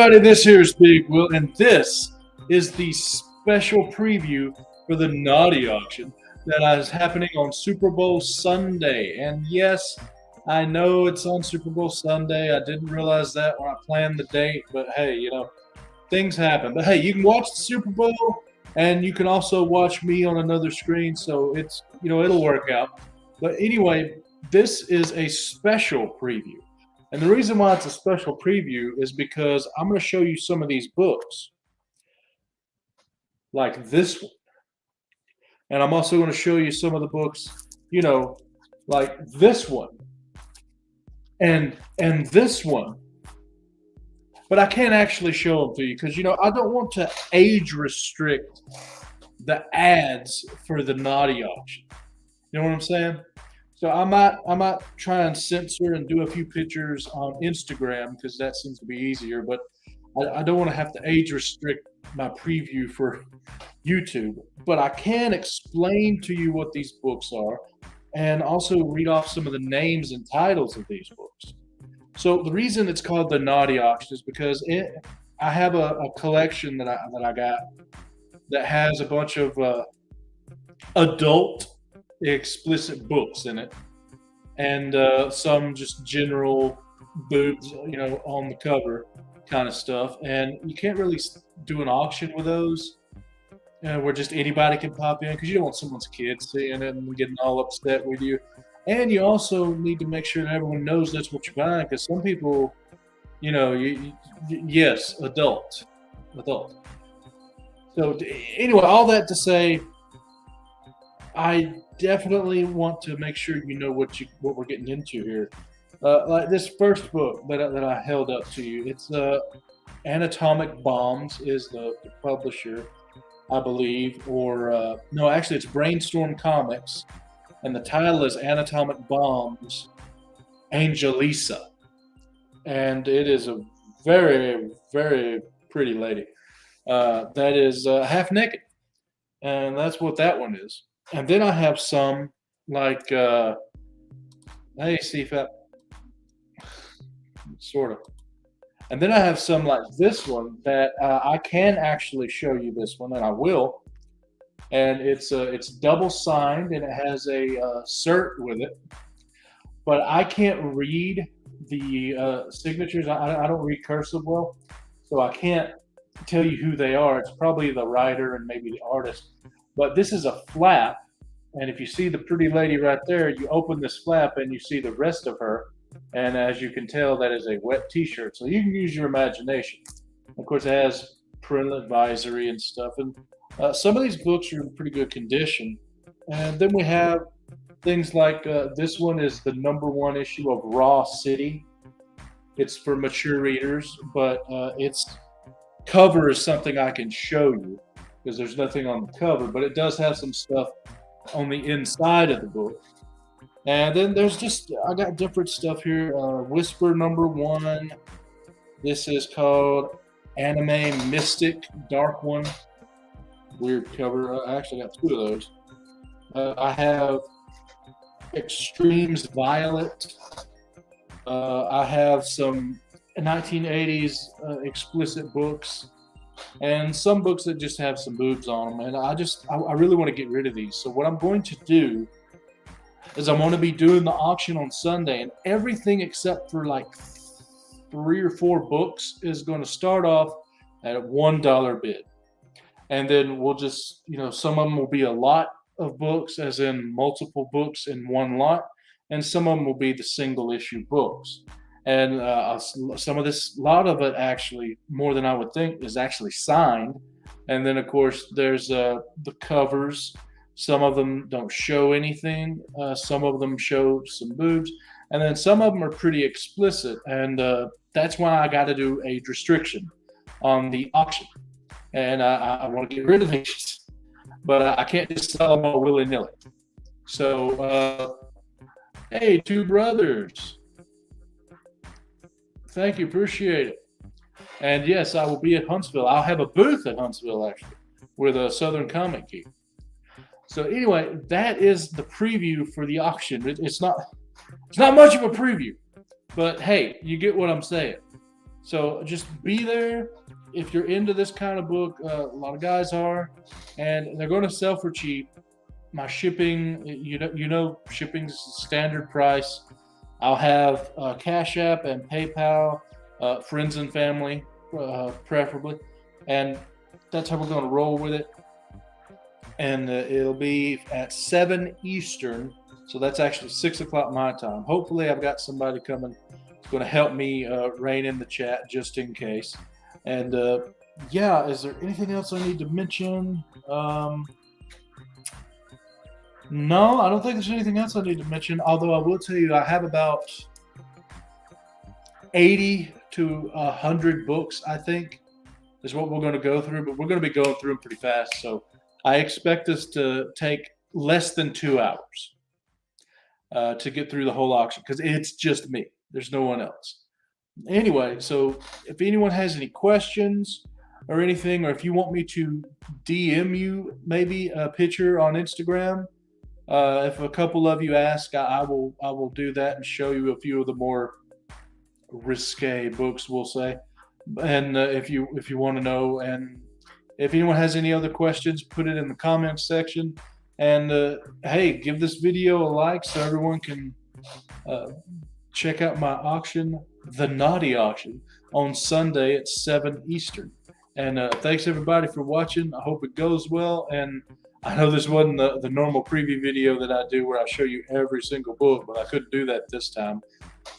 everybody, this here is Big Will, and this is the special preview for the Naughty auction that is happening on Super Bowl Sunday. And yes, I know it's on Super Bowl Sunday. I didn't realize that when I planned the date, but hey, things happen. But hey, you can watch the Super Bowl, and you can also watch me on another screen, so it'll work out. But anyway, this is a special preview. And the reason why it's a special preview is because I'm going to show you some of these books, like this one. And I'm also going to show you some of the books, like this one and this one. But I can't actually show them to you because, I don't want to age restrict the ads for the Naughty auction. You know what I'm saying? So I might try and censor and do a few pictures on Instagram because that seems to be easier. But I don't want to have to age restrict my preview for YouTube. But I can explain to you what these books are and also read off some of the names and titles of these books. So the reason it's called the Naughty auction is because I have a collection that I got that has a bunch of adult explicit books in it, and some just general boobs, on the cover kind of stuff. And you can't really do an auction with those where just anybody can pop in because you don't want someone's kid seeing it and getting all upset with you. And you also need to make sure that everyone knows that's what you're buying because some people, yes, adult. So anyway, all that to say, I definitely want to make sure you know what we're getting into here. Like this first book that I held up to you, it's Anatomic Bombs is the publisher, I believe, or no, actually it's Brainstorm Comics, and the title is Anatomic Bombs, Angelisa, and it is a very, very pretty lady that is half naked, and that's what that one is. And then I have some like, hey, CFAP, sort of. And then I have some like this one that I can actually show you this one, and I will. And it's double signed, and it has a cert with it. But I can't read the signatures. I don't read cursive well, so I can't tell you who they are. It's probably the writer and maybe the artist. But this is a flap, and if you see the pretty lady right there, you open this flap and you see the rest of her. And as you can tell, that is a wet T-shirt. So you can use your imagination. Of course, it has parental advisory and stuff. And some of these books are in pretty good condition. And then we have things like this one is the #1 issue of Raw City. It's for mature readers, but its cover is something I can show you because there's nothing on the cover, but it does have some stuff on the inside of the book. And then I got different stuff here. Whisper #1. This is called Anime Mystic Dark One. Weird cover. I actually got 2 of those. I have Extremes Violet. I have some 1980s explicit books, and some books that just have some boobs on them. And I really want to get rid of these. So what I'm going to do is I'm going to be doing the auction on Sunday, and everything except for like 3 or 4 books is going to start off at a $1 bid. And then we'll just, some of them will be a lot of books, as in multiple books in one lot, and some of them will be the single issue books. And a lot of it actually, more than I would think, is actually signed. And then, of course, there's the covers. Some of them don't show anything. Some of them show some boobs. And then some of them are pretty explicit. And that's why I got to do age restriction on the auction. And I want to get rid of these. But I can't just sell them all willy-nilly. So, hey, 2 brothers. Thank you. Appreciate it. And yes, I will be at Huntsville. I'll have a booth at Huntsville, actually, with a Southern Comic Geek. So anyway, that is the preview for the auction. It's not much of a preview, but hey, you get what I'm saying. So just be there if you're into this kind of book. A lot of guys are, and they're going to sell for cheap. My shipping, shipping's standard price. I'll have Cash App and PayPal, friends and family, preferably, and that's how we're going to roll with it. And it'll be at 7 Eastern, so that's actually 6 o'clock my time. Hopefully, I've got somebody coming who's going to help me rein in the chat just in case. And yeah, is there anything else I need to mention? No, I don't think there's anything else I need to mention. Although I will tell you, I have about 80 to 100 books, I think, is what we're going to go through. But we're going to be going through them pretty fast. So I expect us to take less than 2 hours to get through the whole auction because it's just me. There's no one else. Anyway, so if anyone has any questions or anything, or if you want me to DM you maybe a picture on Instagram, if a couple of you ask, I will do that and show you a few of the more risque books, we'll say. And if you want to know, and if anyone has any other questions, put it in the comments section. And hey, give this video a like so everyone can check out my auction, the Naughty Auction, on Sunday at 7 Eastern. And thanks everybody for watching. I hope it goes well. And I know this wasn't the normal preview video that I do where I show you every single book, but I couldn't do that this time.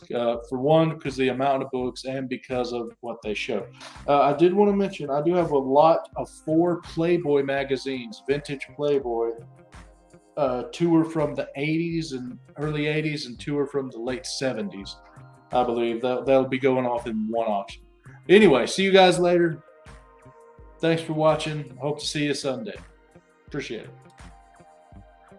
For one, because the amount of books and because of what they show. I did want to mention, I do have a lot of 4 Playboy magazines, vintage Playboy. 2 are from the 80s and early 80s, and 2 are from the late 70s, I believe. That'll be going off in one auction. Anyway, see you guys later. Thanks for watching. Hope to see you Sunday. Appreciate it.